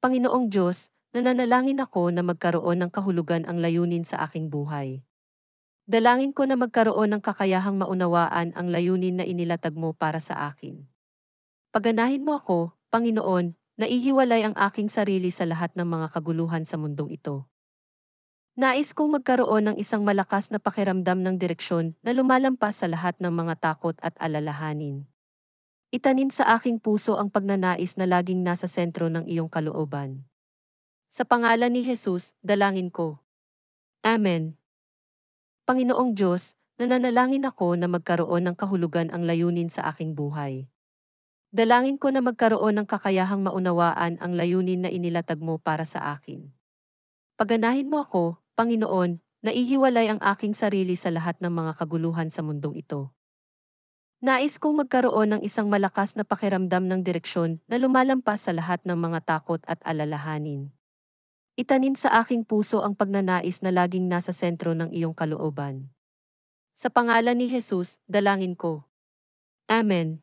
Panginoong Diyos, nananalangin ako na magkaroon ng kahulugan ang layunin sa aking buhay. Dalangin ko na magkaroon ng kakayahang maunawaan ang layunin na inilatag mo para sa akin. Paganahin mo ako, Panginoon, na ihiwalay ang aking sarili sa lahat ng mga kaguluhan sa mundong ito. Nais kong magkaroon ng isang malakas na pakiramdam ng direksyon na lumalampas sa lahat ng mga takot at alalahanin. Itanim sa aking puso ang pagnanais na laging nasa sentro ng iyong kalooban. Sa pangalan ni Jesus, dalangin ko. Amen. Panginoong Diyos, nananalangin ako na magkaroon ng kahulugan ang layunin sa aking buhay. Dalangin ko na magkaroon ng kakayahang maunawaan ang layunin na inilatag mo para sa akin. Paganahin mo ako, Panginoon, na ihiwalay ang aking sarili sa lahat ng mga kaguluhan sa mundong ito. Nais kong magkaroon ng isang malakas na pakiramdam ng direksyon na lumalampas sa lahat ng mga takot at alalahanin. Itanim sa aking puso ang pagnanais na laging nasa sentro ng iyong kalooban. Sa pangalan ni Jesus, dalangin ko. Amen.